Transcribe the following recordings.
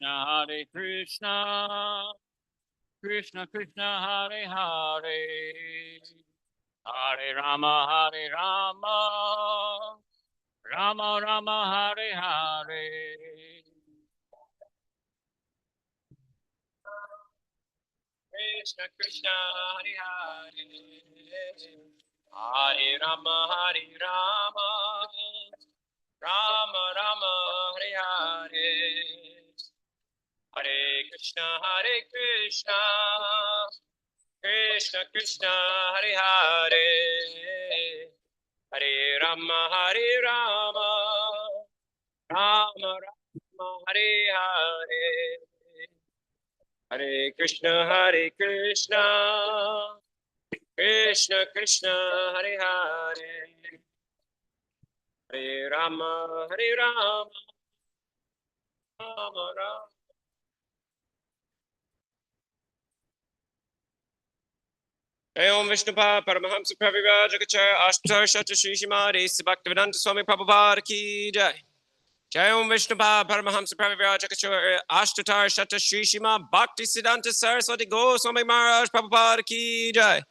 Hare Krishna, Krishna Krishna, Hare Hare, Hare Rama, Rama Rama, Hare Hare. Krishna Krishna, Hare Hare, Hare Rama, Rama Rama, Hare Hare. Hare Krishna, Krishna Krishna, Hare Hare, Hare Rama, Rama Rama, Hare Hare. Hare Krishna, Krishna Krishna, Hare Hare, Hare Rama, Rama Rama. Om Vishnupad Paramahamsa Pravirajagacharya Ashtar Shata Shri Shimadi Bhaktivedanta Swami Prabhupada Ki Jai. Jai Om Vishnupad Paramahamsa Pravirajagacharya Ashtar Shata Shri Shima Bhakti Siddhanta Saraswati Goswami Maharaj Prabhupada Ki Jai.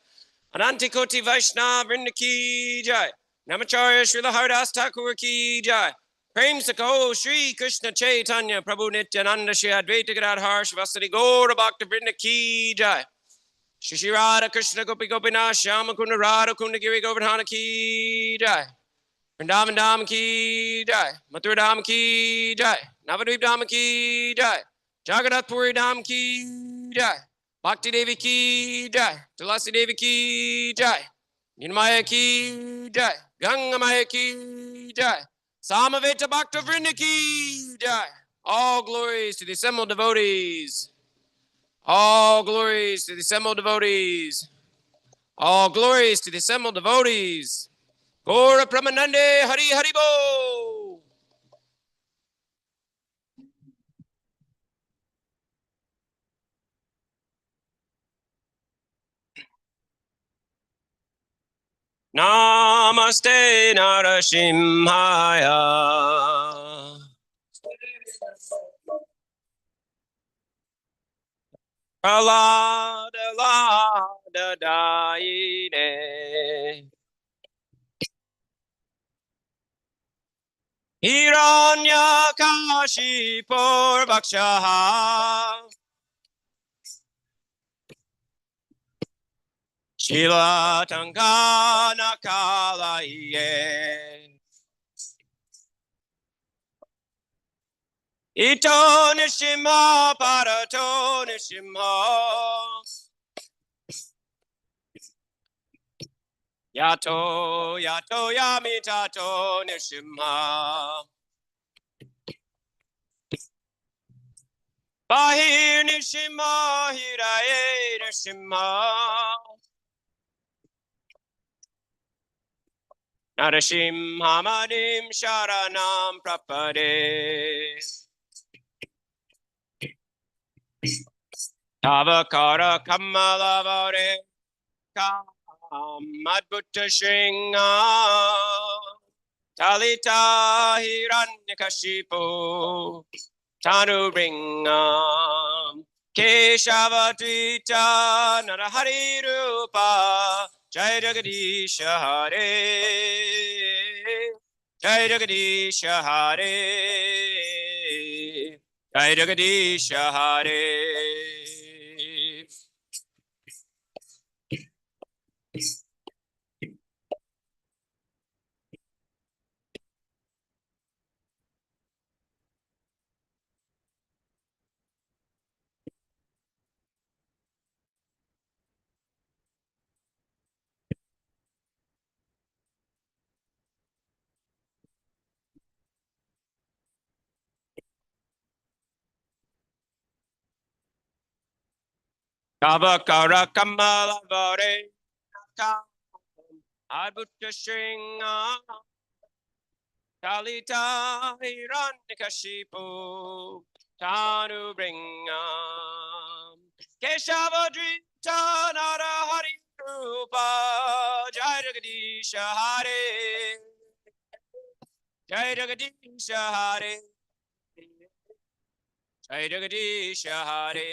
Ananti Koti Vaishnava Vrinda Ki Jai. Namacharya Srila Haridas Thakur Ki Jai. Prem Sako Shri Krishna Chaitanya Prabhu Nityananda Shri Advaita Gadadhar Shivasati Gaura Bhakta Vrinda Ki Jai. Shri Radha Krishna Gopi Gopinath Shyama Kunda Radha Kunda Giri Govardhana Ki Jai. Vrindavan Dham Ki Jai. Mathura Dham Ki Jai. Navadvip Dham Ki Jai. Jagannath Puri Dham Ki Jai. Bhakti Devi Ki Jai. Tulasi Devi Ki Jai. Ninamaya Ki Jai. Gangamaya Ki Jai. Samaveta Bhakta Vrinda Ki Jai. All glories to the assembled devotees. All glories to the assembled devotees. All glories to the assembled devotees. Gora Pramanande Hari Haribo. Namaste Narasimhaya. Alada Lada Daine. Hiranyakashipur Bhakshaha. Shila Tangana Kalaye. Ito Nishima Parato Nishima. Yato Yamitato Nishima. Bahir Nishima Hiraye Nishima. Narashim Hamanim Sharanam Prapade. Tavakara Kamalavare Kamadbutta Shringa Talita Hiranyakashipu Tanu Ringam Keshavadvita Narahari Rupa Jai Jagadisha Hare Jai Jagadisha Hare Jai Jagadisha Hare. Kavakara Kamalavare Adbutta Shringa Talita Hiranyakashipu Tanu Bringam Keshavadrita Narahari Rupa Jai Jagadisha Hare Jai Jagadisha Hare Jai Jagadisha Hare.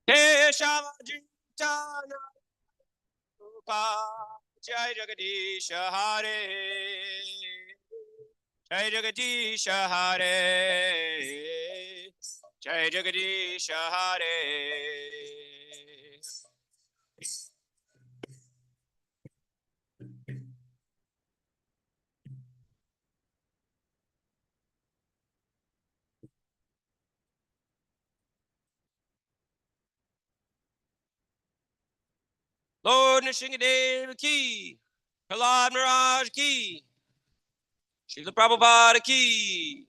Keshavadrita Rupa Jai Jagadisha Hare Jai Jagadisha Hare Jai Jagadisha Hare. Lord Nishingadev Ki Prahlad Maharaj Ki Srila Prabhupada Ki.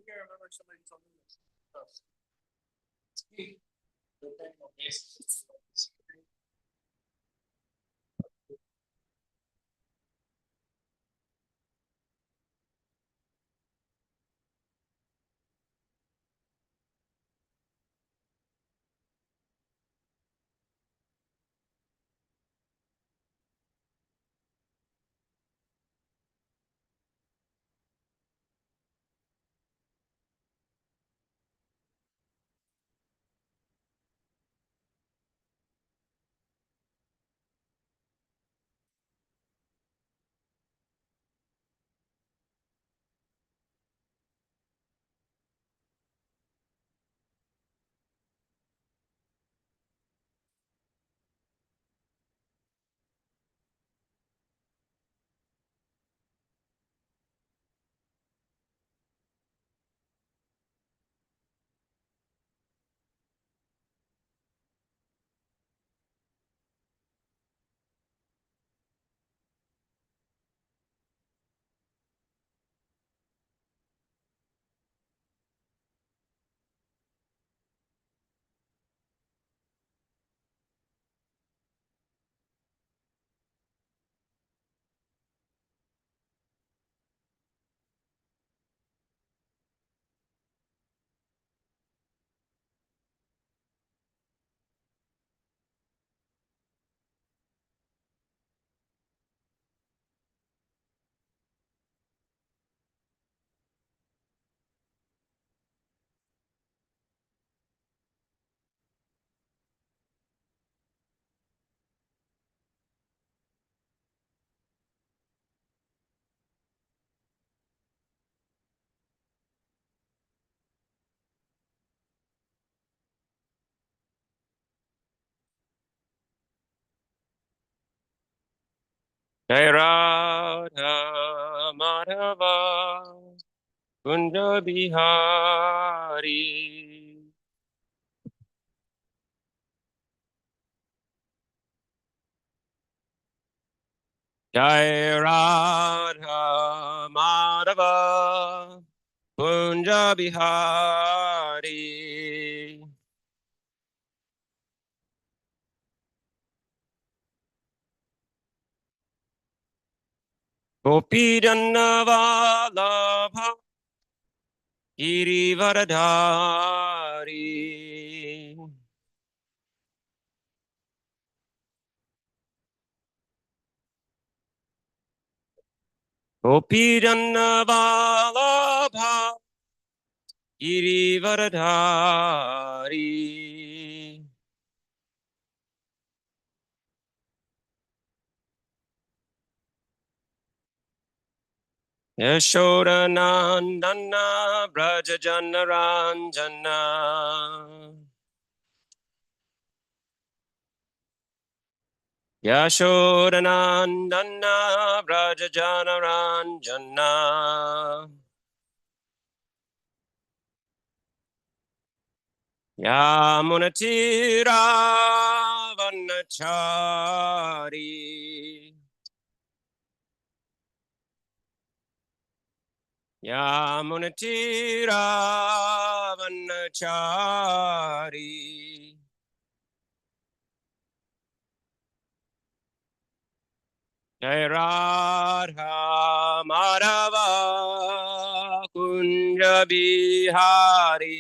I remember somebody told me this. Jai Radha Madhava Kunja Bihari. Jai Radha Madhava Kunja Bihari. Gopi Jannavalabha Girivaradhari. Gopi Jannavalabha Girivaradhari. Yashodanandana Brajajanaranjana. Yashodanandana Brajajanaranjana. Yamunatira Vanachari. Yamunatira Vanachari. Jai Radha Madhava Kunja Bihari.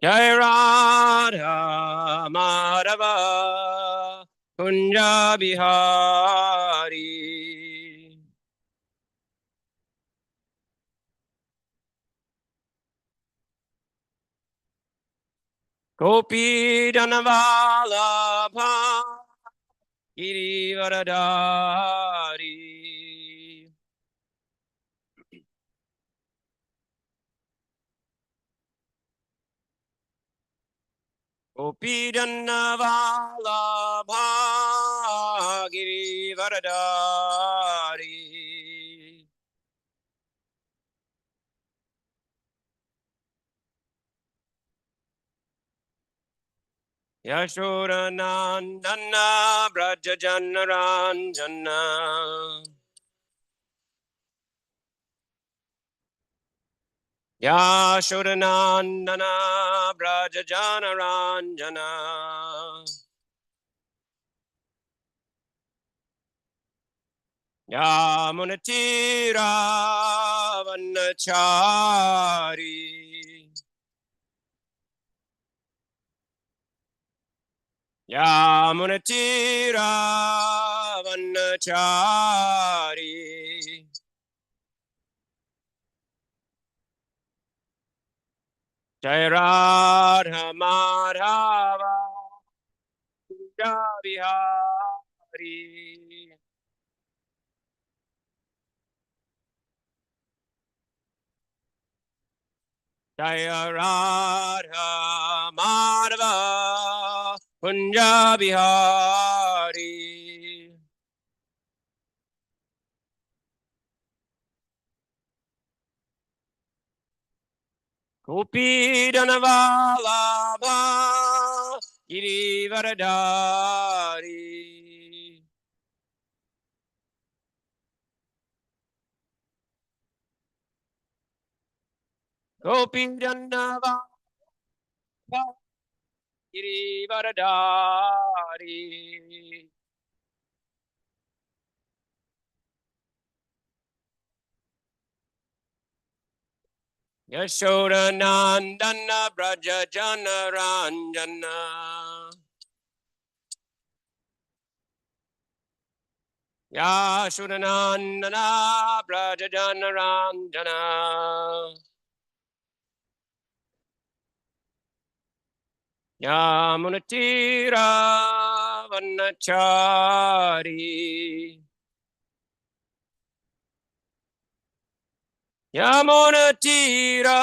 Jai Radha Madhava Kunja Bihari. Gopi Dhanavalabha Girivaradhari. Gopi Dhanavalabha Girivaradhari. Yashodanandana Brajajanaranjana. Yashodanandana Brajajanaranjana. Yamunatira Vanachari. Yamunatira Vanachari. Jai Radha Madhava Bihari. Jai Radha Madhava Kunja Bihari. Gopi Dhanavalabha Girivaradhari. Gopi Dhanavalabha Girivaradhari. Yashodanandana Brajajanaranjana. Yashodanandana Brajajanaranjana. Yamunatira Vanachari. Yamunatira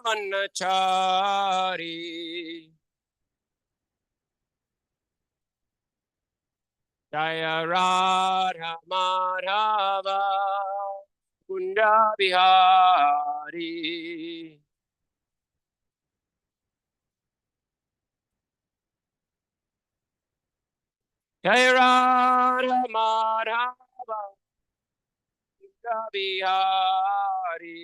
Brahmanachari. Jaya Radha Madhava Kunda Bihari. Jaya Radha Madhava Kunda Bihari.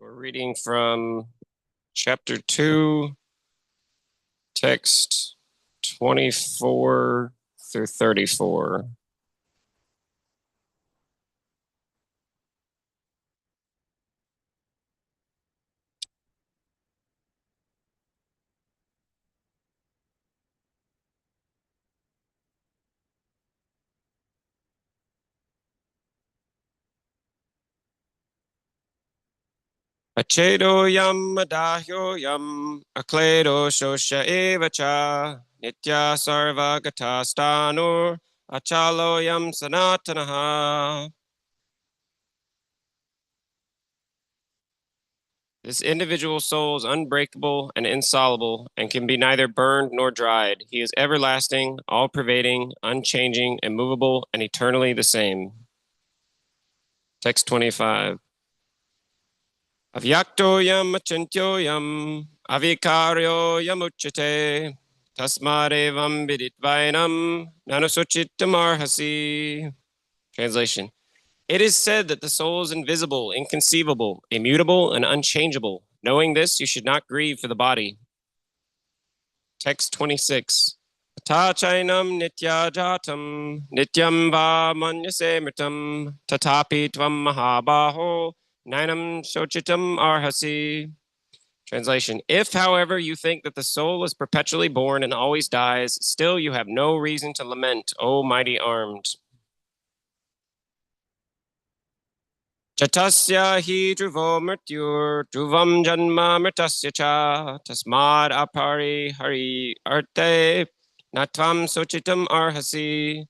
We're reading from chapter 2, text 24 through 34. Achedo yam adahyo yam akledo shosha evacha nitya sarva gatastanur achalo yam sanatanaha. This individual soul is unbreakable and insoluble and can be neither burned nor dried. He is everlasting, all-pervading, unchanging, immovable, and eternally the same. Text 25. Avyaktoyam achintyoyam avikaryoyam uchate tasmadevam viditvainam nanusuchitamarhasi. Translation. It is said that the soul is invisible, inconceivable, immutable, and unchangeable. Knowing this, you should not grieve for the body. Text 26. Tachainam nitya jatam nityam va manyase mritam tatapi tvam mahabaho nainam shochitam arhasi. Translation. If, however, you think that the soul is perpetually born and always dies, still you have no reason to lament, O mighty armed. Chatasya hi dhruvo mrityur dhruvam janma mritasya cha tasmad apari hari arte natvam sochitam arhasi.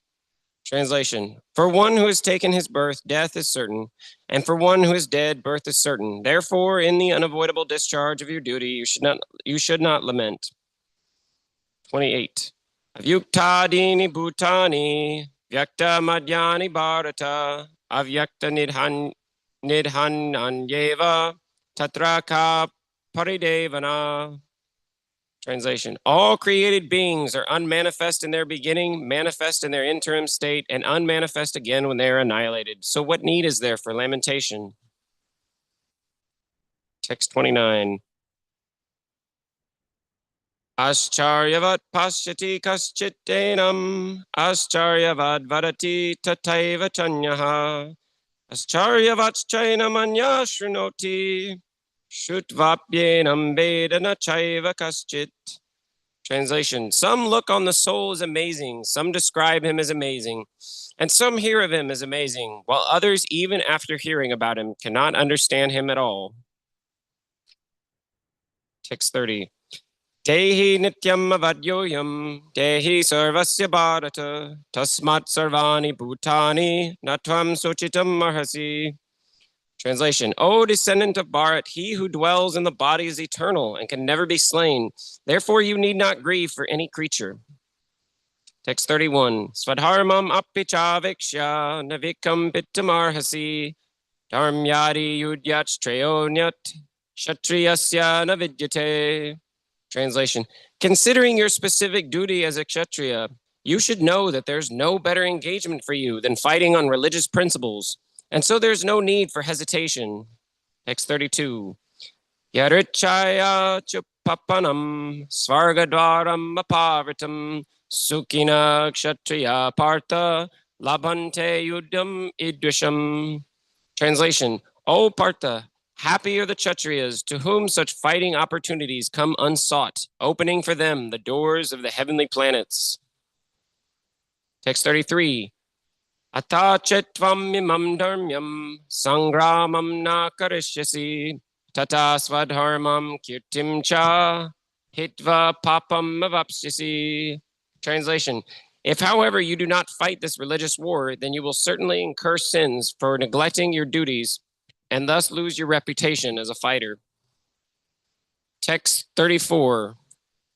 Translation. For one who has taken his birth, death is certain, and for one who is dead, birth is certain. Therefore, in the unavoidable discharge of your duty, you should not lament. 28. Avyuktadini bhutani vyakta madhyani bharata avyakta nidhananyeva tatraka paridevana. Translation. All created beings are unmanifest in their beginning, manifest in their interim state, and unmanifest again when they are annihilated. So what need is there for lamentation? Text 29. Ascharyavat pashyati kaschitenam ascharyavat vadati tataiva chanyaha ascharyavat chainam anya shrunoti shutvapyenam vedana chaiva kaschit. Translation. Some look on the soul as amazing, some describe him as amazing, and some hear of him as amazing, while others, even after hearing about him, cannot understand him at all. Text 30. Dehi nityam avadyoyam, dehi sarvasya bharata, tasmat sarvani bhutani, natvam sochitam arhasi. Translation. O descendant of Bharat, he who dwells in the body is eternal and can never be slain. Therefore you need not grieve for any creature. Text 31. Svadharmam apichavikshya navikam pittamarhasi dharmyadi yudyach treyonyat kshatriyasya navidyate. Translation. Considering your specific duty as a kshatriya, you should know that there's no better engagement for you than fighting on religious principles, and so there's no need for hesitation. Text 32. Yarichaya chupapanam svargadvaram apavritam sukhina kshatriya partha labhante yudham idvisham. Translation. O Partha, happy are the Kshatriyas to whom such fighting opportunities come unsought, opening for them the doors of the heavenly planets. Text 33. Ata chetvam imam dharmyam sangramam na karishyasi tata svadharmam kirtim cha hitva papam avapsyasi. Translation: if, however, you do not fight this religious war, then you will certainly incur sins for neglecting your duties and thus lose your reputation as a fighter. Text 34.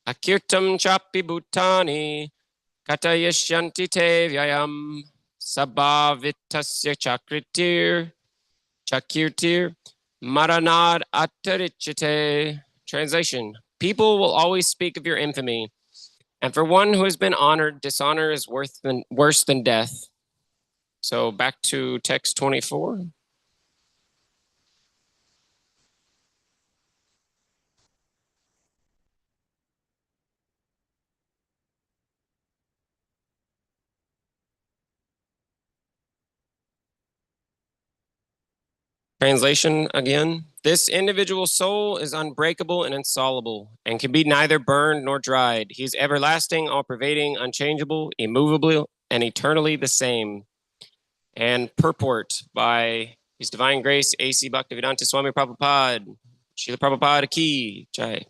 Akirtam chapi bhutani katayashyanti te vyayam sabhavitasya chakirtir maranad attarichite. Translation: people will always speak of your infamy, and for one who has been honored, dishonor is worse than death. So back to text 24. Translation again. This individual soul is unbreakable and insoluble, and can be neither burned nor dried. He is everlasting, all-pervading, unchangeable, immovable, and eternally the same. And purport by His Divine Grace A.C. Bhaktivedanta Swami Prabhupada, Srila Prabhupada Ki Jai.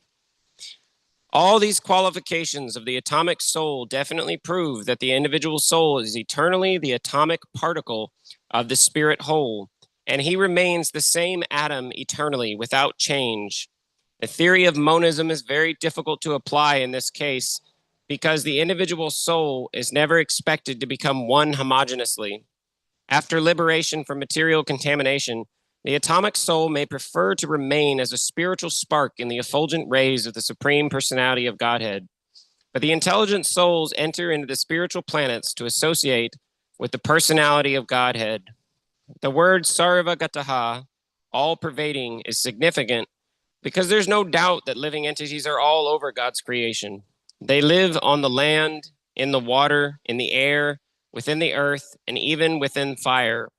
All these qualifications of the atomic soul definitely prove that the individual soul is eternally the atomic particle of the spirit whole, and he remains the same atom eternally without change. The theory of monism is very difficult to apply in this case because the individual soul is never expected to become one homogeneously. After liberation from material contamination, the atomic soul may prefer to remain as a spiritual spark in the effulgent rays of the Supreme Personality of Godhead. But the intelligent souls enter into the spiritual planets to associate with the personality of Godhead. The word sarvagataha, all-pervading, is significant because there's no doubt that living entities are all over God's creation. They live on the land, in the water, in the air, within the earth, and even within fire.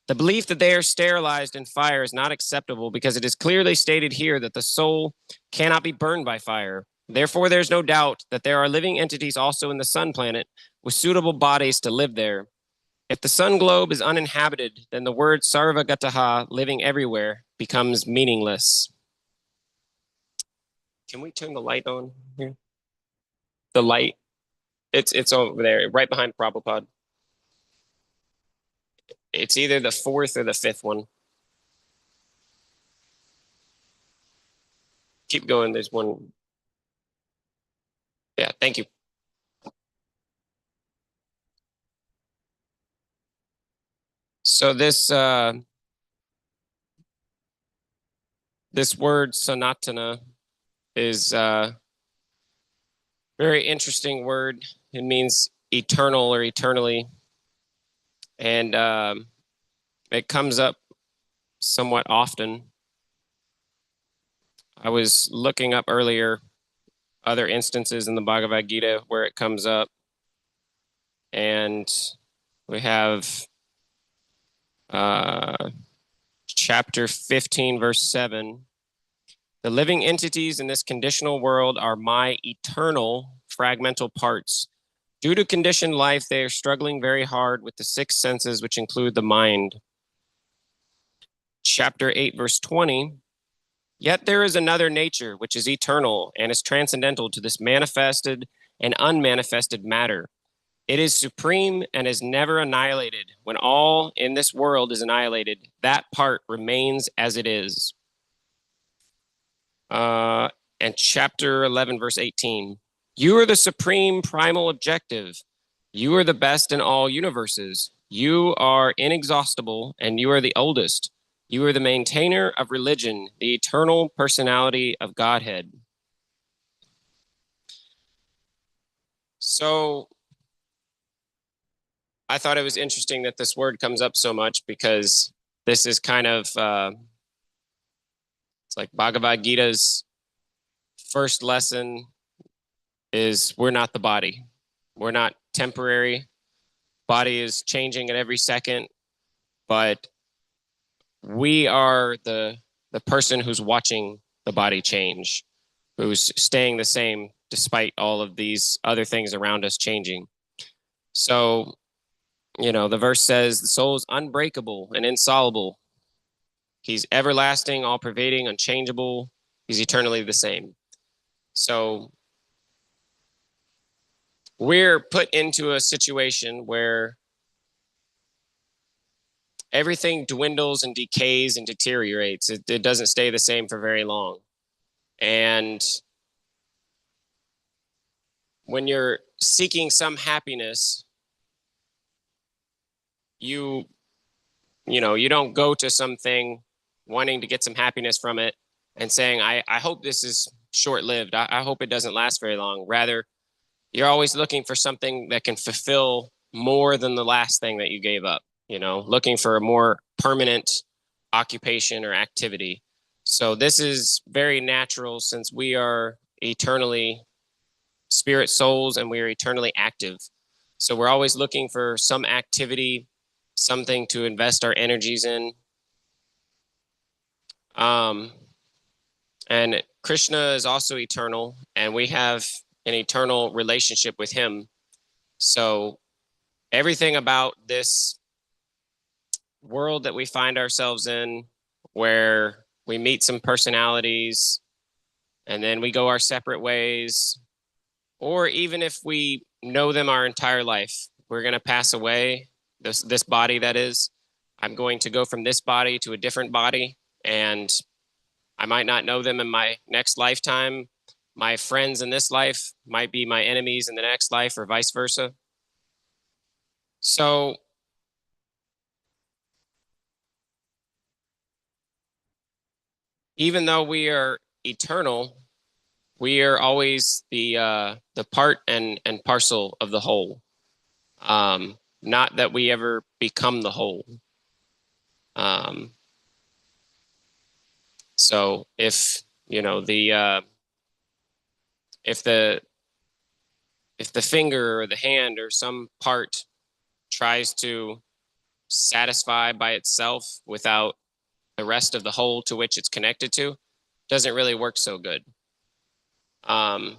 The belief that they are sterilized in fire is not acceptable because it is clearly stated here that the soul cannot be burned by fire. Therefore, there's no doubt that there are living entities also in the sun planet with suitable bodies to live there. If the sun globe is uninhabited, then the word sarvagataha, living everywhere, becomes meaningless. Can we turn the light on here? The light, it's over there, right behind Prabhupada. It's either the fourth or the fifth one. Keep going. There's one. Yeah, thank you. So this word sanatana is a very interesting word. It means eternal or eternally, and it comes up somewhat often. I was looking up earlier other instances in the Bhagavad Gita where it comes up, and we have chapter 15, verse 7. The living entities in this conditional world are my eternal fragmental parts. Due to conditioned life, they are struggling very hard with the six senses, which include the mind. Chapter 8, verse 20. Yet there is another nature which is eternal and is transcendental to this manifested and unmanifested matter. It is supreme and is never annihilated. When all in this world is annihilated, that part remains as it is. And chapter 11, verse 18. You are the supreme primal objective. You are the best in all universes. You are inexhaustible and you are the oldest. You are the maintainer of religion, the eternal personality of Godhead. So I thought it was interesting that this word comes up so much because this is kind of, it's like Bhagavad Gita's first lesson is we're not the body. We're not temporary. Body is changing at every second, but we are the person who's watching the body change, who's staying the same despite all of these other things around us changing. So, the verse says the soul is unbreakable and insoluble. He's everlasting, all-pervading, unchangeable. He's eternally the same. So we're put into a situation where everything dwindles and decays and deteriorates. It doesn't stay the same for very long. And when you're seeking some happiness, you don't go to something wanting to get some happiness from it and saying, I hope this is short-lived. I hope it doesn't last very long. Rather, you're always looking for something that can fulfill more than the last thing that you gave up, looking for a more permanent occupation or activity. So this is very natural since we are eternally spirit souls and we are eternally active. So we're always looking for some activity, something to invest our energies in. And Krishna is also eternal, and we have an eternal relationship with him. So everything about this world that we find ourselves in, where we meet some personalities and then we go our separate ways, or even if we know them our entire life, we're going to pass away, this body that is. I'm going to go from this body to a different body, and I might not know them in my next lifetime. My friends in this life might be my enemies in the next life, or vice versa. So even though we are eternal, we are always the part and parcel of the whole. Not that we ever become the whole. So if if the finger or the hand or some part tries to satisfy by itself without the rest of the whole to which it's connected to, doesn't really work so good. And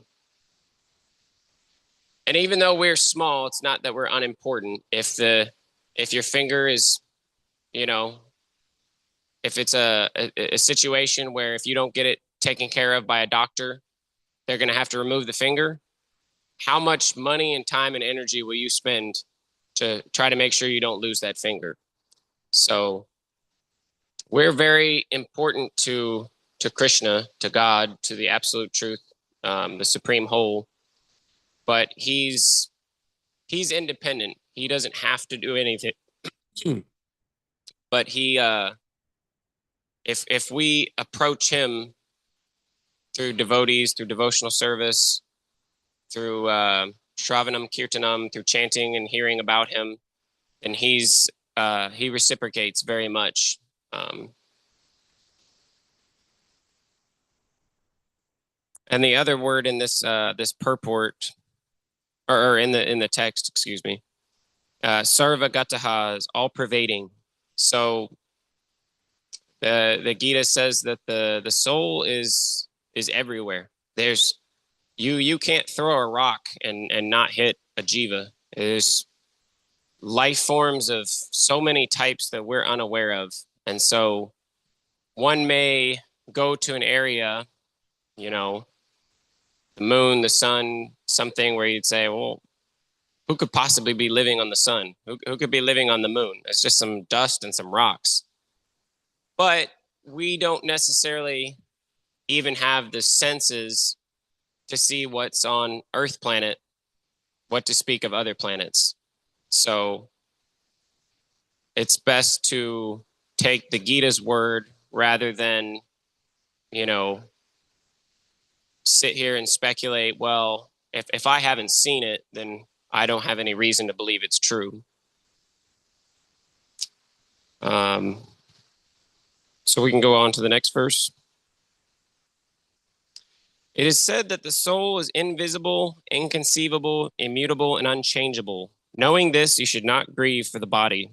even though we're small, it's not that we're unimportant. If your finger is, if it's a situation where if you don't get it taken care of by a doctor, they're going to have to remove the finger. How much money and time and energy will you spend to try to make sure you don't lose that finger? So we're very important to Krishna, to God, to the absolute truth, the supreme whole. But he's independent. He doesn't have to do anything. But he, if we approach him through devotees, through devotional service, through Shravanam, Kirtanam, through chanting and hearing about him, then he reciprocates very much. And the other word in this purport, or in the text, excuse me, sarvagataha is all pervading. So the Gita says that the soul is everywhere. There's you can't throw a rock and not hit a jiva. There's life forms of so many types that we're unaware of. And so one may go to an area, the moon, the sun, something where you'd say, well, who could possibly be living on the sun? Who could be living on the moon? It's just some dust and some rocks. But we don't necessarily even have the senses to see what's on Earth planet, what to speak of other planets. So it's best to take the Gita's word rather than, sit here and speculate, well, if I haven't seen it, then I don't have any reason to believe it's true. So we can go on to the next verse. It is said that the soul is invisible, inconceivable, immutable, and unchangeable. Knowing this, you should not grieve for the body.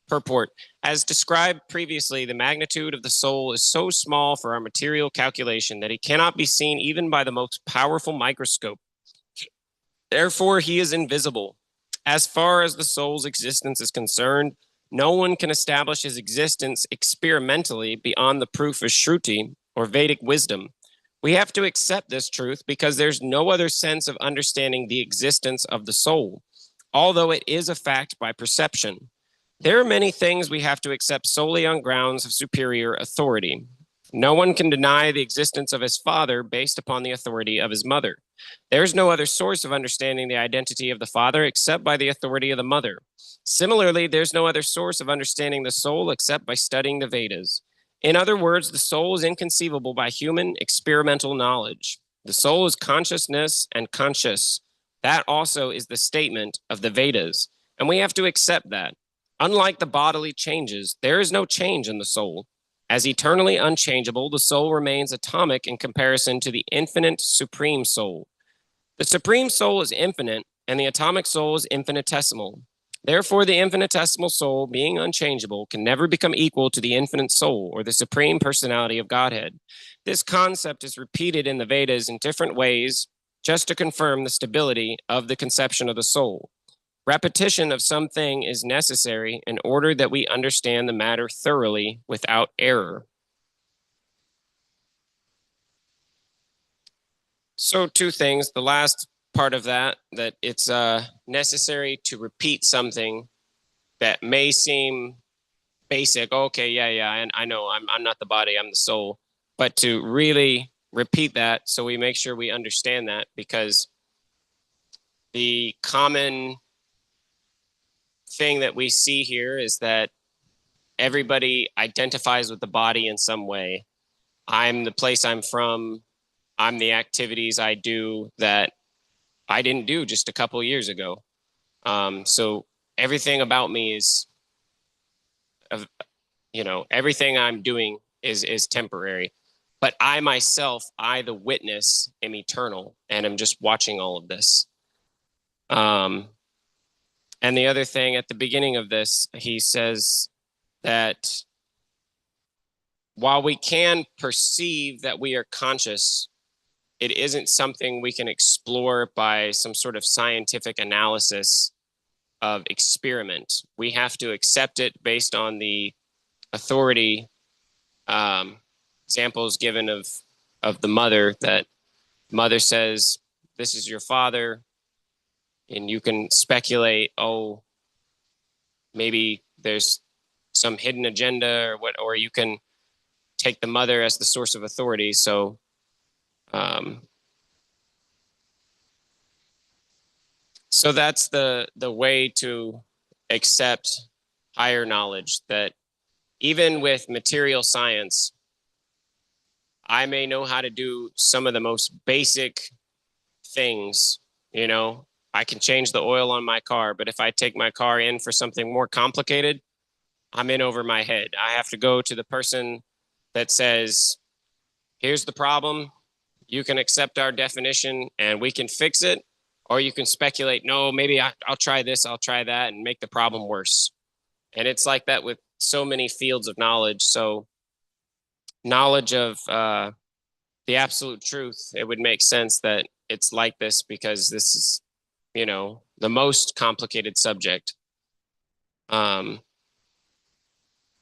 Purport. As described previously, the magnitude of the soul is so small for our material calculation that he cannot be seen even by the most powerful microscope. Therefore, he is invisible. As far as the soul's existence is concerned, No one can establish his existence experimentally beyond the proof of Shruti or Vedic wisdom. We have to accept this truth because there's no other sense of understanding the existence of the soul, although it is a fact by perception. There are many things we have to accept solely on grounds of superior authority. No one can deny the existence of his father based upon the authority of his mother. There's no other source of understanding the identity of the father except by the authority of the mother. Similarly, there's no other source of understanding the soul except by studying the Vedas. In other words, the soul is inconceivable by human experimental knowledge. The soul is consciousness and conscious. That also is the statement of the Vedas, and we have to accept that. Unlike the bodily changes, there is no change in the soul. As eternally unchangeable, the soul remains atomic in comparison to the infinite supreme soul. The supreme soul is infinite, and the atomic soul is infinitesimal. Therefore, the infinitesimal soul, being unchangeable, can never become equal to the infinite soul or the supreme personality of Godhead. This concept is repeated in the Vedas in different ways just to confirm the stability of the conception of the soul. Repetition of something is necessary in order that we understand the matter thoroughly without error. So two things. The last part of that it's necessary to repeat something that may seem basic. Okay, yeah, and I know I'm not the body, I'm the soul. But to really repeat that so we make sure we understand that, because the common thing that we see here is that everybody identifies with the body in some way. I'm the place I'm from. I'm the activities I do that I didn't do just a couple of years ago. So everything about me is, everything I'm doing is temporary. But I myself, I the witness, am eternal, and I'm just watching all of this. And the other thing at the beginning of this, he says that while we can perceive that we are conscious, it isn't something we can explore by some sort of scientific analysis of experiment. We have to accept it based on the authority, examples given of the mother, that mother says, this is your father. And you can speculate, maybe there's some hidden agenda or you can take the mother as the source of authority. So, so that's the way to accept higher knowledge, that even with material science, I may know how to do some of the most basic things, I can change the oil on my car, but if I take my car in for something more complicated, I'm in over my head. I have to go to the person that says, here's the problem. You can accept our definition and we can fix it. Or you can speculate, no, maybe I'll try this, I'll try that, and make the problem worse. And it's like that with so many fields of knowledge. So knowledge of the absolute truth, it would make sense that it's like this, because this is, the most complicated subject. Or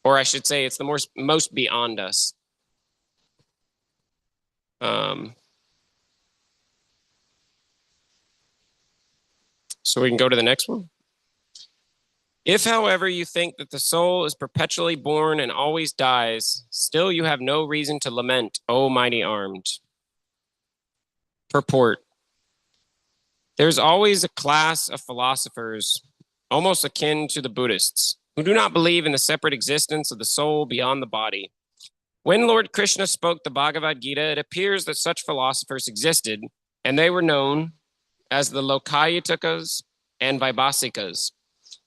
I should say it's the most beyond us. So we can go to the next one. If, however, you think that the soul is perpetually born and always dies, still you have no reason to lament, O mighty armed. Purport. There's always a class of philosophers, almost akin to the Buddhists, who do not believe in the separate existence of the soul beyond the body. When Lord Krishna spoke the Bhagavad Gita, it appears that such philosophers existed, and they were known as the Lokayatikas and Vaibhasikas.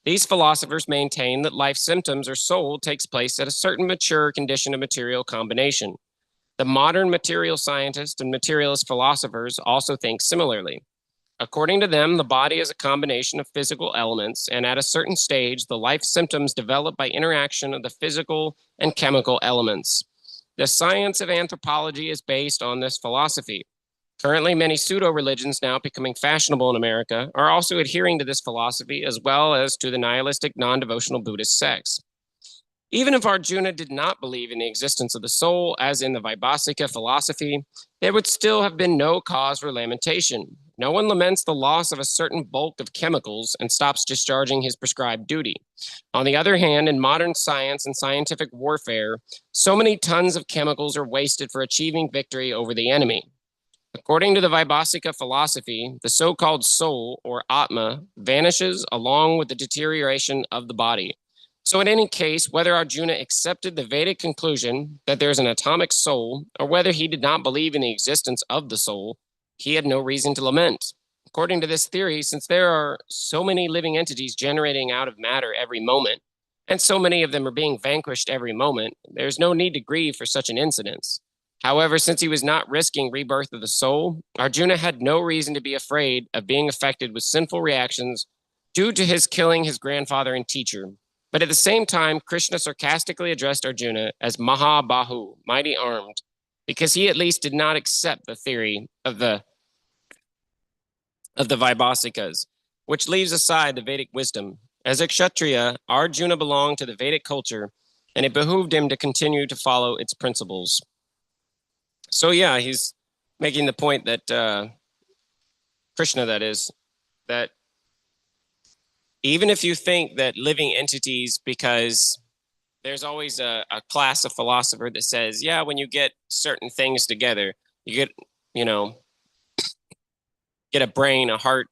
These philosophers maintain that life symptoms or soul takes place at a certain mature condition of material combination. The modern material scientists and materialist philosophers also think similarly. According to them, the body is a combination of physical elements, and at a certain stage, the life symptoms develop by interaction of the physical and chemical elements. The science of anthropology is based on this philosophy. Currently, many pseudo-religions now becoming fashionable in America are also adhering to this philosophy as well as to the nihilistic, non-devotional Buddhist sects. Even if Arjuna did not believe in the existence of the soul, as in the Vaibhasika philosophy, there would still have been no cause for lamentation. No one laments the loss of a certain bulk of chemicals and stops discharging his prescribed duty. On the other hand, in modern science and scientific warfare, so many tons of chemicals are wasted for achieving victory over the enemy. According to the Vaibhasika philosophy, the so-called soul, or Atma, vanishes along with the deterioration of the body. So in any case, whether Arjuna accepted the Vedic conclusion that there's an atomic soul, or whether he did not believe in the existence of the soul, he had no reason to lament. According to this theory, since there are so many living entities generating out of matter every moment, and so many of them are being vanquished every moment, there's no need to grieve for such an incident. However, since he was not risking rebirth of the soul, Arjuna had no reason to be afraid of being affected with sinful reactions due to his killing his grandfather and teacher. But at the same time, Krishna sarcastically addressed Arjuna as Mahabahu, mighty armed, because he at least did not accept the theory of the Vaibhasikas, which leaves aside the Vedic wisdom. As a Kshatriya, Arjuna belonged to the Vedic culture, and it behooved him to continue to follow its principles. So yeah, he's making the point that Krishna, that is, that even if you think that living entities, because there's always a class of philosopher that says, yeah, when you get certain things together, you get, you know, get a brain, a heart,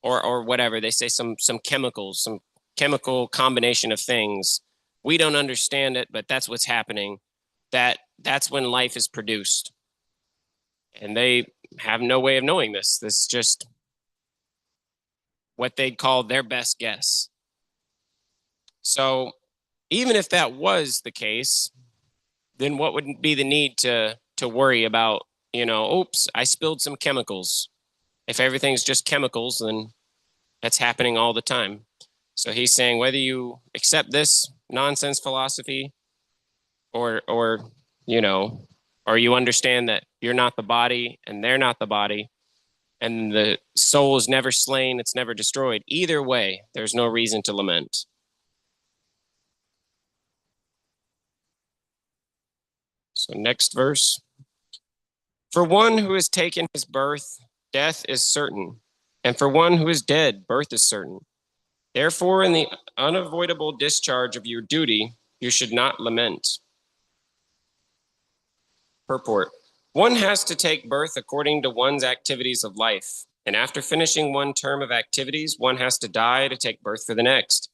or whatever. They say some chemicals, some chemical combination of things. We don't understand it, but that's what's happening. That's when life is produced. And they have no way of knowing this. This is just what they'd call their best guess. So even if that was the case, then what would be the need to worry about, oops, I spilled some chemicals. If everything's just chemicals, then that's happening all the time. So he's saying whether you accept this nonsense philosophy or you understand that you're not the body and they're not the body, and the soul is never slain, it's never destroyed. Either way, there's no reason to lament. So next verse. For one who has taken his birth, death is certain. And for one who is dead, birth is certain. Therefore, in the unavoidable discharge of your duty, you should not lament. Purport. One has to take birth according to one's activities of life. And after finishing one term of activities, one has to die to take birth for the next.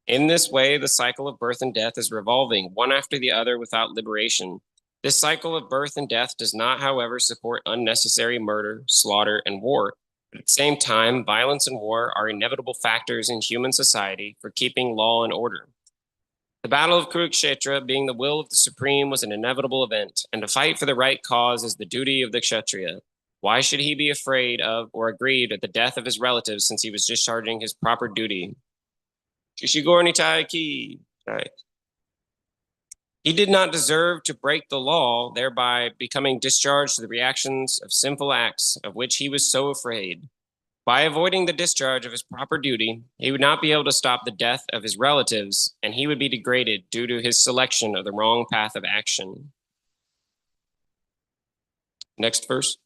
In this way, the cycle of birth and death is revolving, one after the other without liberation. This cycle of birth and death does not, however, support unnecessary murder, slaughter, and war. But at the same time, violence and war are inevitable factors in human society for keeping law and order. The Battle of Kurukshetra, being the will of the Supreme, was an inevitable event, and to fight for the right cause is the duty of the Kshatriya. Why should he be afraid of or aggrieved at the death of his relatives since he was discharging his proper duty? Shishigornitai ki. Right. He did not deserve to break the law, thereby becoming discharged to the reactions of sinful acts of which he was so afraid. By avoiding the discharge of his proper duty, he would not be able to stop the death of his relatives, and he would be degraded due to his selection of the wrong path of action. Next verse.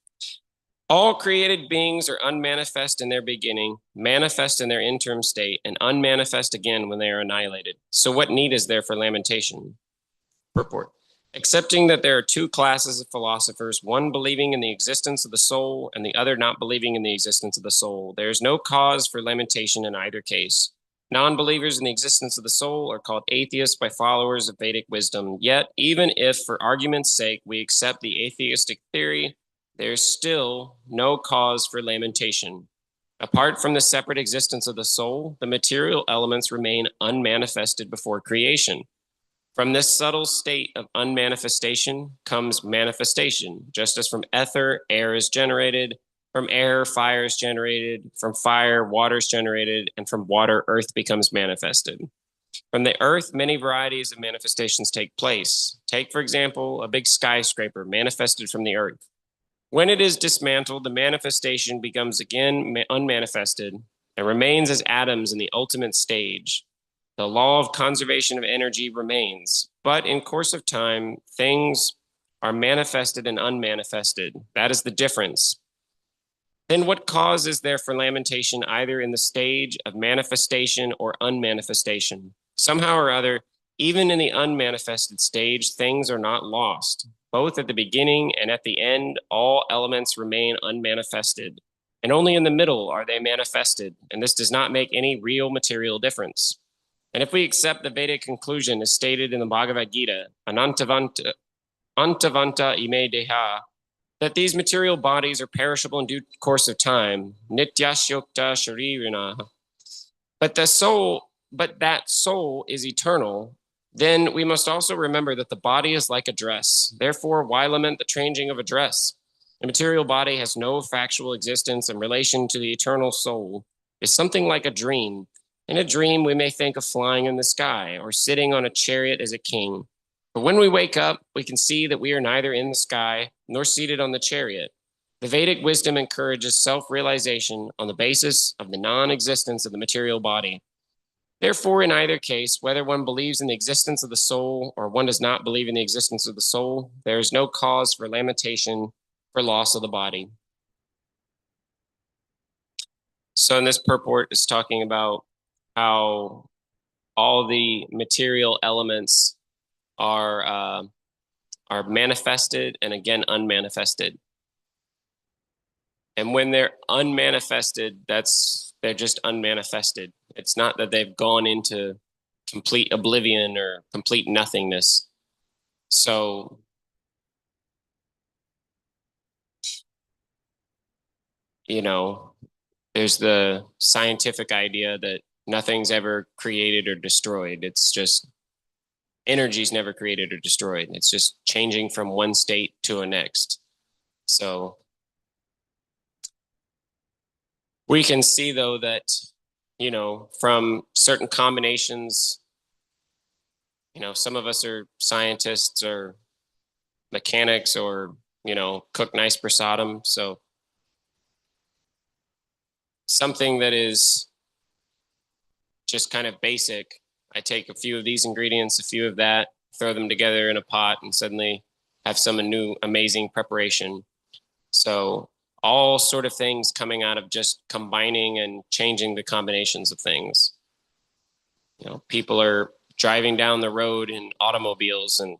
All created beings are unmanifest in their beginning, manifest in their interim state, and unmanifest again when they are annihilated. So what need is there for lamentation? Purport. Accepting that there are two classes of philosophers, one believing in the existence of the soul and the other not believing in the existence of the soul, there is no cause for lamentation in either case. Non-believers in the existence of the soul are called atheists by followers of Vedic wisdom. Yet, even if, for argument's sake, we accept the atheistic theory, there's still no cause for lamentation. Apart from the separate existence of the soul, the material elements remain unmanifested before creation. From this subtle state of unmanifestation comes manifestation, just as from ether, air is generated, from air, fire is generated, from fire, water is generated, and from water, earth becomes manifested. From the earth, many varieties of manifestations take place. Take, for example, a big skyscraper manifested from the earth. When it is dismantled, the manifestation becomes again unmanifested and remains as atoms in the ultimate stage. The law of conservation of energy remains, but in course of time, things are manifested and unmanifested. That is the difference. Then what cause is there for lamentation either in the stage of manifestation or unmanifestation? Somehow or other, even in the unmanifested stage, things are not lost. Both at the beginning and at the end, all elements remain unmanifested. And only in the middle are they manifested, and this does not make any real material difference. And if we accept the Vedic conclusion as stated in the Bhagavad Gita, Anantavanta ime deha, that these material bodies are perishable in due course of time, nityasyokta sharirina, but that soul is eternal, then we must also remember that the body is like a dress. Therefore, why lament the changing of a dress? The material body has no factual existence in relation to the eternal soul. It's something like a dream. In a dream, we may think of flying in the sky or sitting on a chariot as a king. But when we wake up, we can see that we are neither in the sky nor seated on the chariot. The Vedic wisdom encourages self-realization on the basis of the non-existence of the material body. Therefore, in either case, whether one believes in the existence of the soul or one does not believe in the existence of the soul, there is no cause for lamentation for loss of the body. So in this purport is talking about how all the material elements are manifested and again unmanifested. And when they're unmanifested, they're just unmanifested. It's not that they've gone into complete oblivion or complete nothingness. So there's the scientific idea that nothing's ever created or destroyed. It's just energy's never created or destroyed. It's just changing from one state to a next. So we can see, though, that, from certain combinations, some of us are scientists or mechanics or, cook nice prasadam. So something that is just kind of basic, I take a few of these ingredients, a few of that, throw them together in a pot, and suddenly have some new amazing preparation. So all sort of things coming out of just combining and changing the combinations of things. People are driving down the road in automobiles, and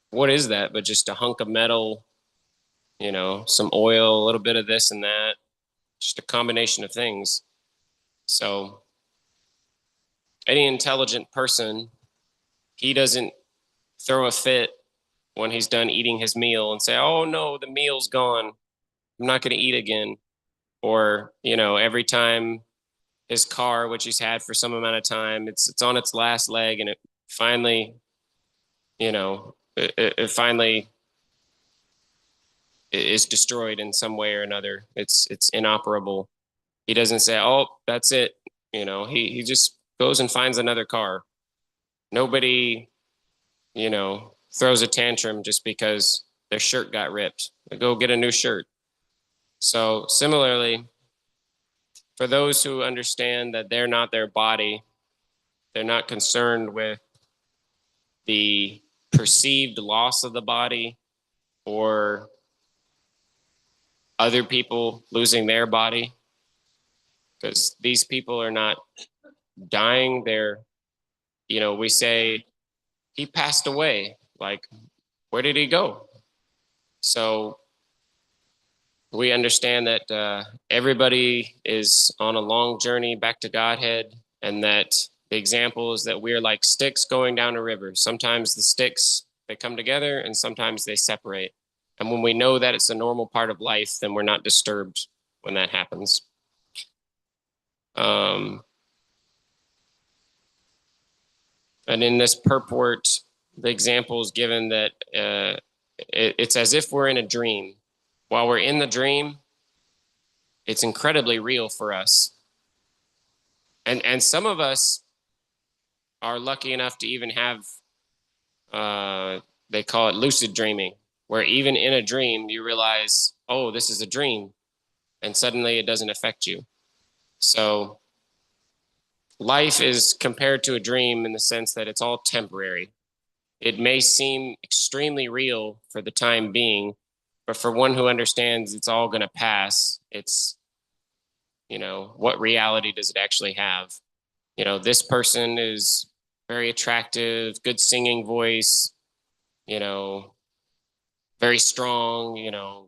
what is that but just a hunk of metal, some oil, a little bit of this and that, just a combination of things. So any intelligent person, he doesn't throw a fit when he's done eating his meal and say, oh no, the meal's gone, I'm not going to eat again. Or, every time his car, which he's had for some amount of time, it's on its last leg, and it finally, it finally is destroyed in some way or another. It's inoperable. He doesn't say, oh, that's it. He just goes and finds another car. Nobody, throws a tantrum just because their shirt got ripped. They go get a new shirt. So similarly, for those who understand that they're not their body, they're not concerned with the perceived loss of the body or other people losing their body, because these people are not dying. They're, we say he passed away. Like, where did he go? So we understand that everybody is on a long journey back to Godhead, and that the example is that we're like sticks going down a river. Sometimes the sticks, they come together, and sometimes they separate. And when we know that it's a normal part of life, then we're not disturbed when that happens. And in this purport, the example is given that it's as if we're in a dream. While we're in the dream, it's incredibly real for us. And some of us are lucky enough to even have, they call it lucid dreaming, where even in a dream, you realize, oh, this is a dream, and suddenly it doesn't affect you. So life is compared to a dream in the sense that it's all temporary. It may seem extremely real for the time being, but for one who understands it's all going to pass, it's, what reality does it actually have? This person is very attractive, good singing voice, you know, very strong,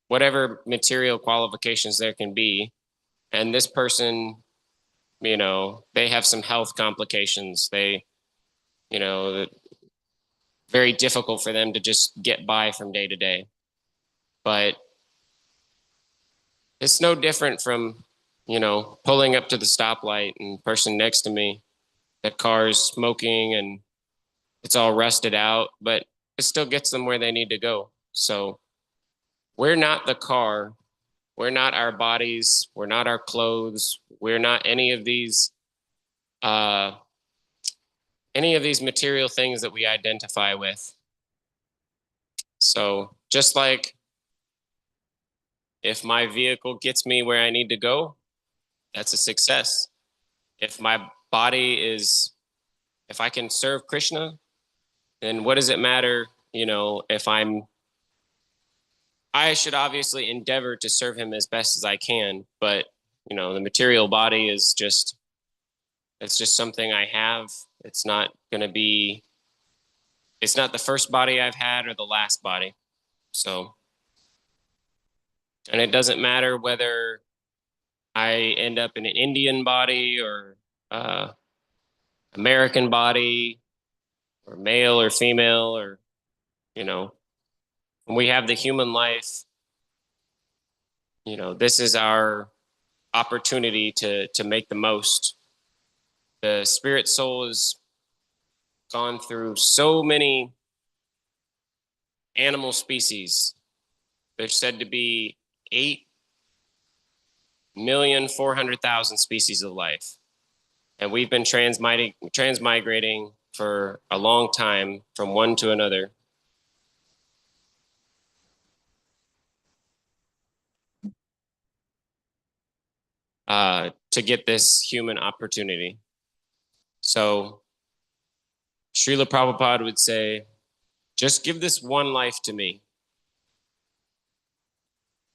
whatever material qualifications there can be. And this person, they have some health complications. They, very difficult for them to just get by from day to day. But it's no different from, pulling up to the stoplight and the person next to me, that car's smoking and it's all rusted out, but it still gets them where they need to go. So we're not the car. We're not our bodies. We're not our clothes. We're not any of these material things that we identify with. So just like if my vehicle gets me where I need to go, that's a success. If my body if I can serve Krishna, then what does it matter, if I should obviously endeavor to serve him as best as I can, but, the material body is it's just something I have. It's not the first body I've had or the last body. So, and it doesn't matter whether I end up in an Indian body or American body or male or female, or, when we have the human life, this is our opportunity to make the most. The spirit soul has gone through so many animal species. There's said to be 8,400,000 species of life. And we've been transmigrating for a long time from one to another. To get this human opportunity. So Srila Prabhupada would say, just give this one life to me.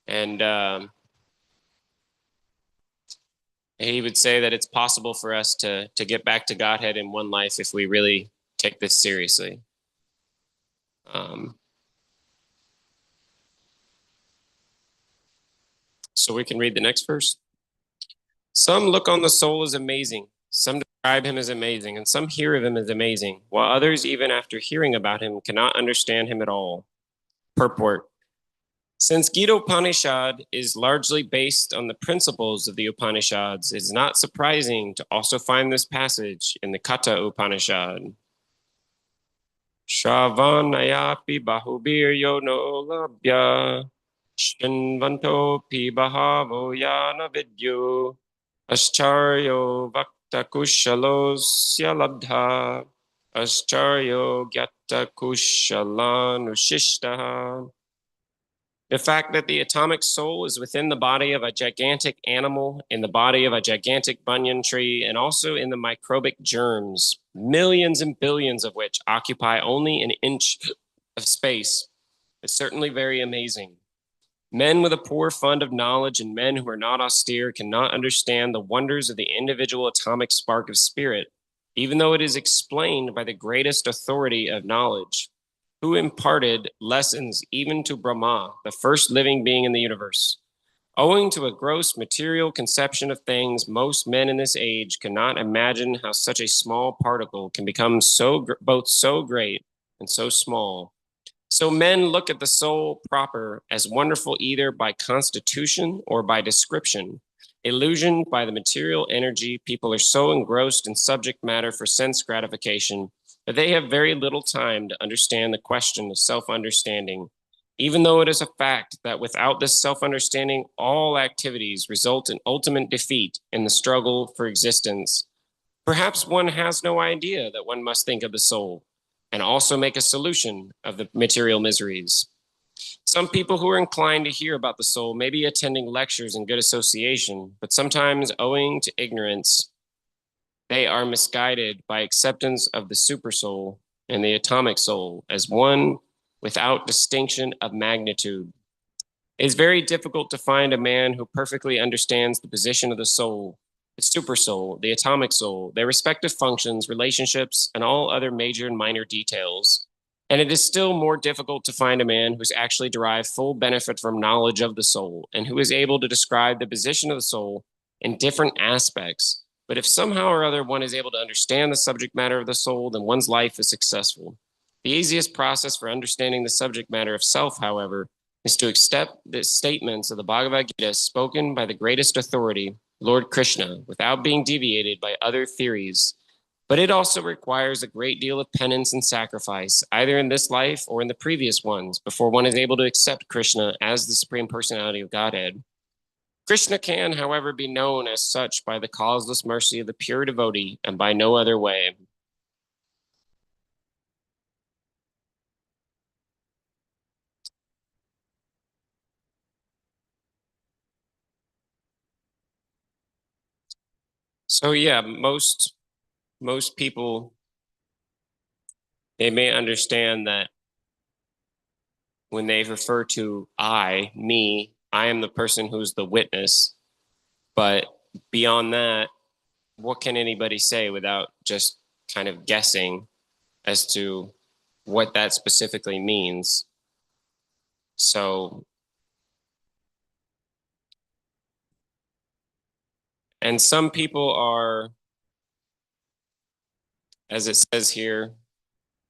And he would say that it's possible for us to get back to Godhead in one life if we really take this seriously. So we can read the next verse. Some look on the soul as amazing. Some describe him as amazing, and some hear of him as amazing, while others, even after hearing about him, cannot understand him at all. Purport. Since Gita Upanishad is largely based on the principles of the Upanishads, it is not surprising to also find this passage in the Katha Upanishad. Shravanayapi bahubir no labhya shinvantopi bahavo yana vidyo ascharyo vaktakushalosya labdha ascharyo gyatakushalanusishtaha. The fact that the atomic soul is within the body of a gigantic animal, in the body of a gigantic banyan tree, and also in the microbic germs, millions and billions of which occupy only an inch of space, is certainly very amazing. Men with a poor fund of knowledge and men who are not austere cannot understand the wonders of the individual atomic spark of spirit, even though it is explained by the greatest authority of knowledge, who imparted lessons even to Brahma, the first living being in the universe. Owing to a gross material conception of things, most men in this age cannot imagine how such a small particle can become both so great and so small. So men look at the soul proper as wonderful either by constitution or by description. Illusioned by the material energy, people are so engrossed in subject matter for sense gratification that they have very little time to understand the question of self-understanding, even though it is a fact that without this self-understanding, all activities result in ultimate defeat in the struggle for existence. Perhaps one has no idea that one must think of the soul and also make a solution of the material miseries. Some people who are inclined to hear about the soul may be attending lectures in good association, but sometimes, owing to ignorance, they are misguided by acceptance of the supersoul and the atomic soul as one without distinction of magnitude. It is very difficult to find a man who perfectly understands the position of the soul, the supersoul, the atomic soul, their respective functions, relationships, and all other major and minor details. And it is still more difficult to find a man who's actually derived full benefit from knowledge of the soul and who is able to describe the position of the soul in different aspects. But if somehow or other one is able to understand the subject matter of the soul, then one's life is successful. The easiest process for understanding the subject matter of self, however, is to accept the statements of the Bhagavad Gita spoken by the greatest authority, Lord Krishna, without being deviated by other theories. But it also requires a great deal of penance and sacrifice, either in this life or in the previous ones, before one is able to accept Krishna as the Supreme Personality of Godhead. Krishna can, however, be known as such by the causeless mercy of the pure devotee and by no other way. So yeah, most people, they may understand that when they refer to I, me, I am the person who's the witness. But beyond that, what can anybody say without just kind of guessing as to what that specifically means? So, and some people are, as it says here,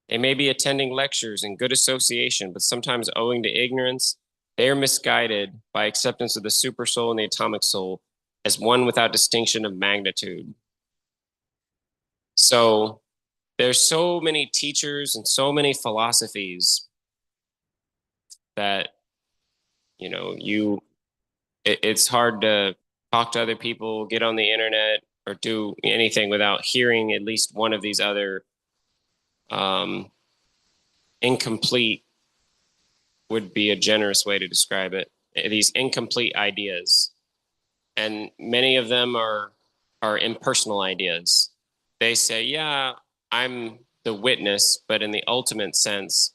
they may be attending lectures in good association, but sometimes owing to ignorance, they are misguided by acceptance of the super soul and the atomic soul as one without distinction of magnitude. So there's so many teachers and so many philosophies that, you know, it's hard to talk to other people, get on the internet, or do anything without hearing at least one of these other um, incomplete would be a generous way to describe it. These incomplete ideas, and many of them are impersonal ideas. They say, "Yeah, I'm the witness," but in the ultimate sense,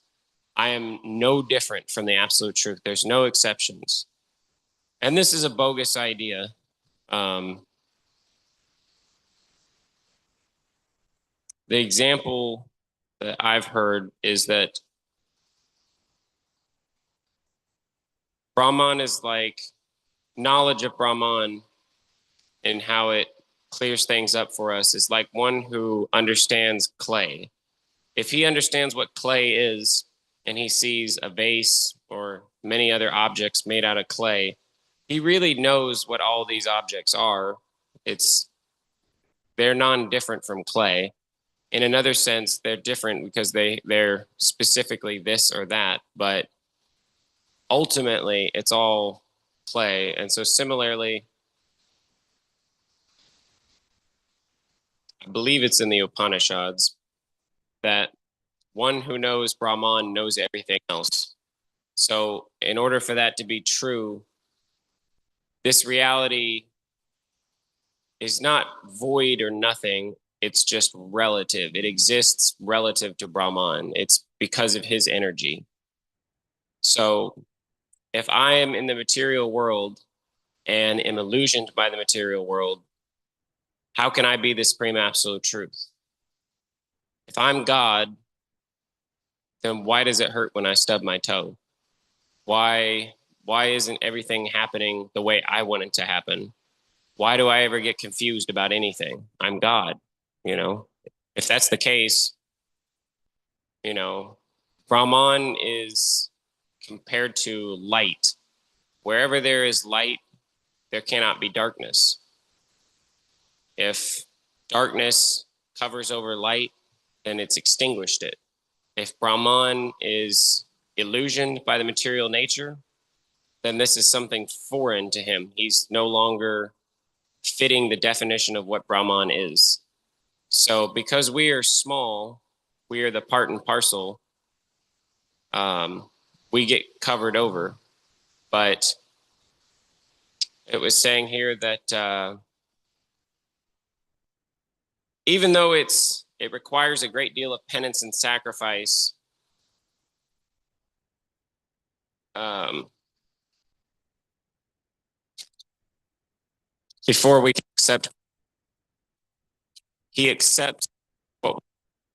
I am no different from the absolute truth. There's no exceptions, and this is a bogus idea. Um, the example that I've heard is that Brahman is like knowledge of Brahman and how it clears things up for us is like one who understands clay. If he understands what clay is and he sees a vase or many other objects made out of clay, he really knows what all these objects are. It's they're non-different from clay. In another sense, they're different because they're specifically this or that, but ultimately it's all clay. And so similarly, I believe it's in the Upanishads that one who knows Brahman knows everything else. So in order for that to be true, this reality is not void or nothing. It's just relative. It exists relative to Brahman. It's because of his energy. So if I am in the material world and am illusioned by the material world, how can I be the supreme absolute truth? If I'm God, then why does it hurt when I stub my toe? Why isn't everything happening the way I want it to happen? Why do I ever get confused about anything? I'm God, you know? If that's the case, you know, Brahman is compared to light. Wherever there is light, there cannot be darkness. If darkness covers over light, then it's extinguished it. If Brahman is illusioned by the material nature, then this is something foreign to him. He's no longer fitting the definition of what Brahman is. So because we are small, we are the part and parcel. we get covered over. But it was saying here that even though it requires a great deal of penance and sacrifice, before we accept, he accepts what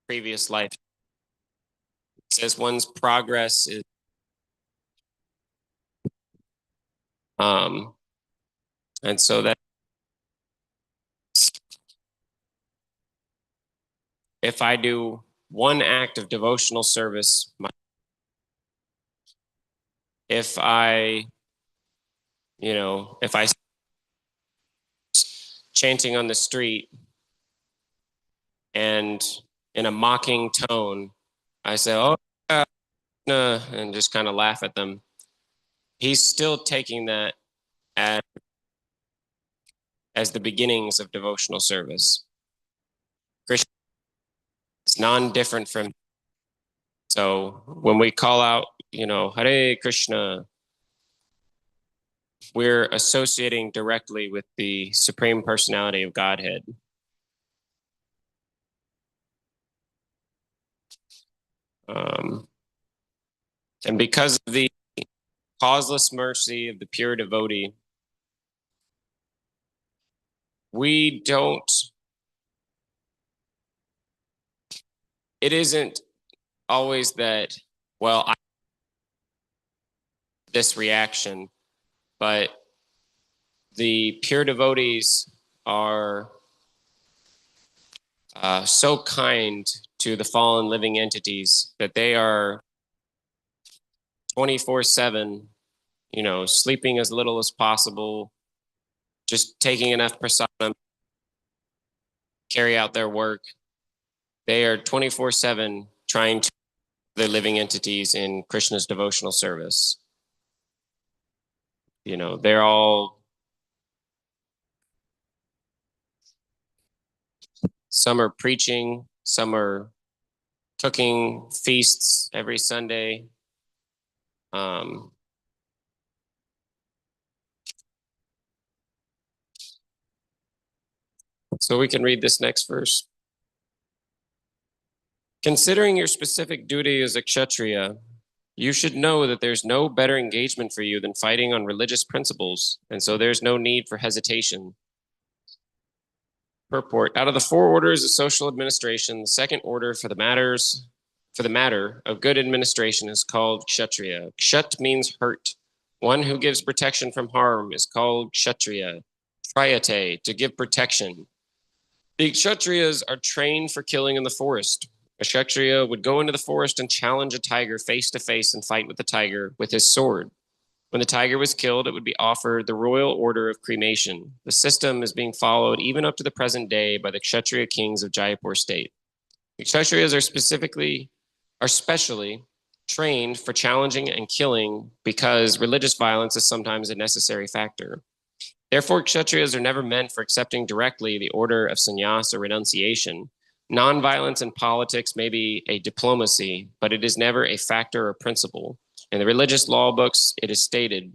previous life. It says one's progress is and so that if I do one act of devotional service, if I chanting on the street and in a mocking tone, I say, "Oh, yeah," and just kind of laugh at them. He's still taking that as the beginnings of devotional service. Krishna is non-different from. So when we call out, Hare Krishna, we're associating directly with the Supreme Personality of Godhead. And because of the causeless mercy of the pure devotee, it isn't always that, this reaction, but the pure devotees are so kind to the fallen living entities that they are 24/7, sleeping as little as possible, just taking enough prasadam, carry out their work. They are 24/7 trying to the living entities in Krishna's devotional service. They're all, some are preaching, some are cooking feasts every Sunday. So we can read this next verse. Considering your specific duty as a kshatriya, you should know that there's no better engagement for you than fighting on religious principles, and so there's no need for hesitation. Purport: out of the 4 orders of social administration, the second order for the matter of good administration is called kshatriya. Kshat means hurt. One who gives protection from harm is called kshatriya. Trayate, to give protection. The kshatriyas are trained for killing in the forest. A kshatriya would go into the forest and challenge a tiger face to face and fight with the tiger with his sword. When the tiger was killed, it would be offered the royal order of cremation. The system is being followed even up to the present day by the kshatriya kings of Jaipur state. The kshatriyas are specially trained for challenging and killing because religious violence is sometimes a necessary factor. Therefore, kshatriyas are never meant for accepting directly the order of sannyas or renunciation. Nonviolence in politics may be a diplomacy, but it is never a factor or principle. In the religious law books, it is stated,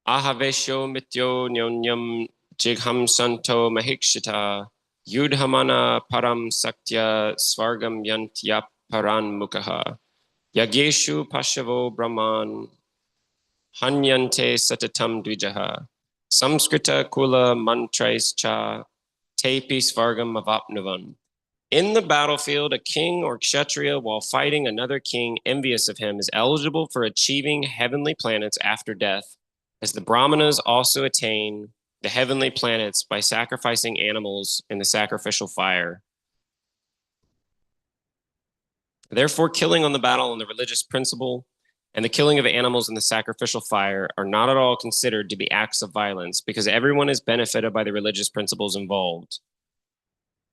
Ahavesho mityo nyonyam jigham santo mahikshita yudhamana param saktya svargam yantya paran mukaha yageshu pashavo brahman hanyante satatam dvijaha samskrita kula mantrais cha tepi svargam avapnuvan. In the battlefield, a king or kshatriya, while fighting another king envious of him, is eligible for achieving heavenly planets after death, as the brahmanas also attain the heavenly planets by sacrificing animals in the sacrificial fire. Therefore, killing on the battle on the religious principle and the killing of animals in the sacrificial fire are not at all considered to be acts of violence, because everyone is benefited by the religious principles involved.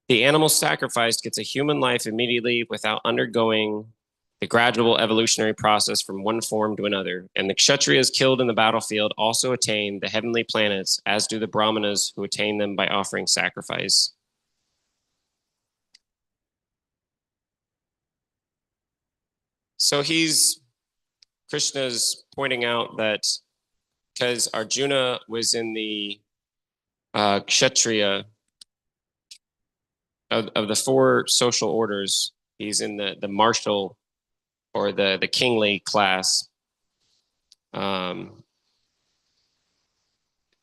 The animal sacrificed gets a human life immediately without undergoing the gradual evolutionary process from one form to another, and the kshatriyas killed in the battlefield also attain the heavenly planets, as do the brahmanas who attain them by offering sacrifice. So Krishna's pointing out that because Arjuna was in the Kshatriya of the four social orders, he's in the martial or the kingly class.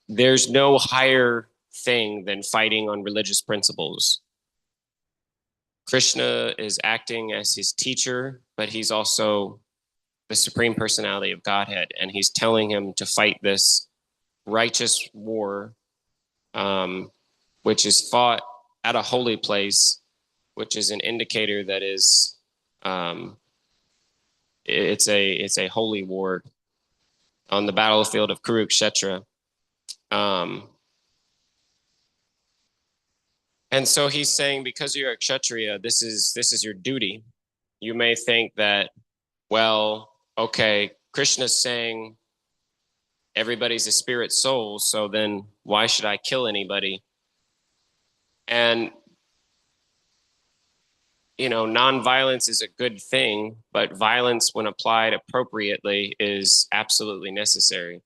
There's no higher thing than fighting on religious principles. Krishna is acting as his teacher, but he's also the Supreme Personality of Godhead, and he's telling him to fight this righteous war, which is fought at a holy place, which is an indicator that is, it's a holy war on the battlefield of Kurukshetra. And so he's saying, because you're a Kshatriya, this is your duty. You may think that, well, okay, Krishna's saying everybody's a spirit soul, so then why should I kill anybody? And, nonviolence is a good thing, but violence, when applied appropriately, is absolutely necessary.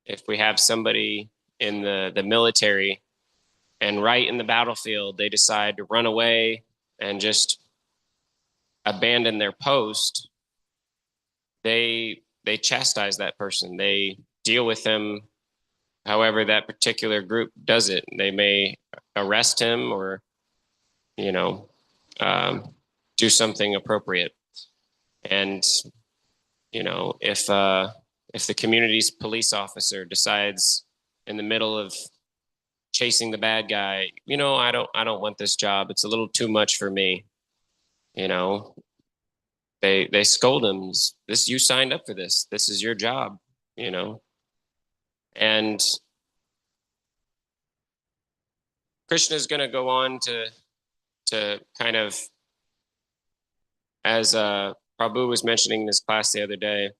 If we have somebody in the military and right in the battlefield, they decide to run away and just abandon their post, they chastise that person. They deal with them however that particular group does it. They may arrest him or, do something appropriate. And, if the community's police officer decides in the middle of chasing the bad guy, I don't want this job. It's a little too much for me. They scold him. You signed up for this. This is your job, And Krishna is going to go on to kind of, as Prabhu was mentioning in his class the other day,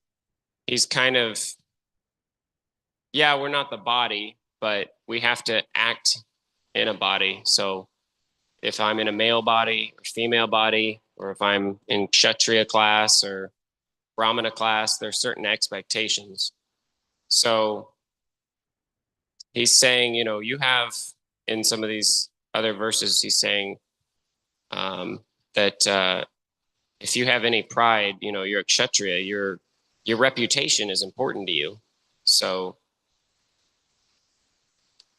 he's kind of, we're not the body, but we have to act in a body. So if I'm in a male body or female body, or if I'm in Kshatriya class or Brahmana class, there's certain expectations. So he's saying, you have, in some of these other verses, he's saying that if you have any pride, you're a Kshatriya, your reputation is important to you. So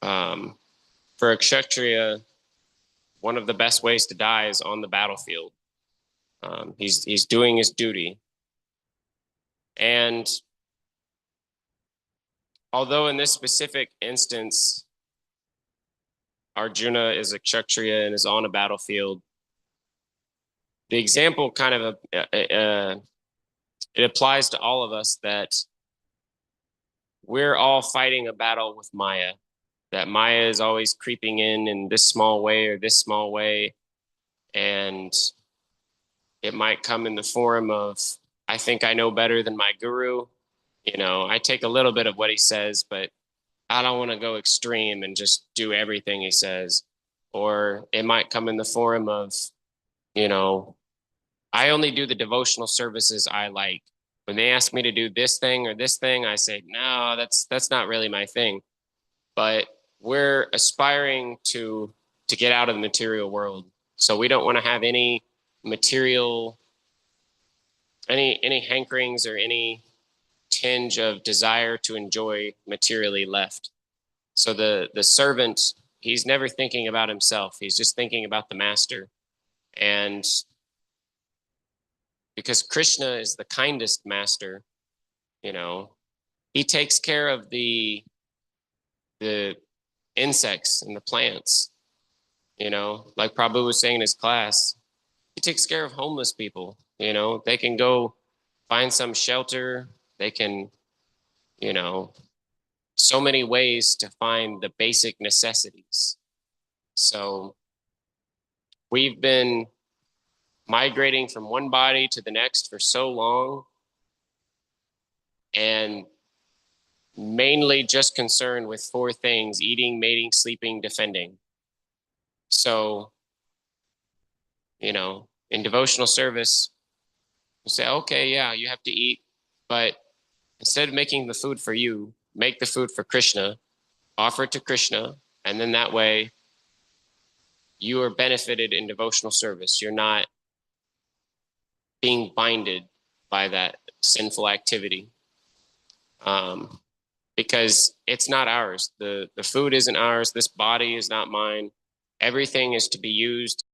for a Kshatriya, one of the best ways to die is on the battlefield. He's doing his duty. And although in this specific instance, Arjuna is a Kshatriya and is on a battlefield, the example kind of, it applies to all of us that we're all fighting a battle with Maya, that Maya is always creeping in this small way or this small way. And it might come in the form of, I think I know better than my guru. I take a little bit of what he says, but I don't want to go extreme and just do everything he says. Or it might come in the form of, I only do the devotional services I like. When they ask me to do this thing or this thing, I say, no, that's not really my thing. But we're aspiring to get out of the material world. So we don't want to have any material, any hankerings or any tinge of desire to enjoy materially left. So the servant, he's never thinking about himself. He's just thinking about the master. And because Krishna is the kindest master, he takes care of the insects and the plants, like Prabhu was saying in his class. He takes care of homeless people. They can go find some shelter. They can, so many ways to find the basic necessities. So we've been migrating from one body to the next for so long, and mainly just concerned with four things: eating, mating, sleeping, defending. So, in devotional service, You say, okay, yeah, you have to eat, but instead of making the food for you, make the food for Krishna, offer it to Krishna, and then that way you are benefited in devotional service. You're not being binded by that sinful activity. Because it's not ours. The food isn't ours. This body is not mine. Everything is to be used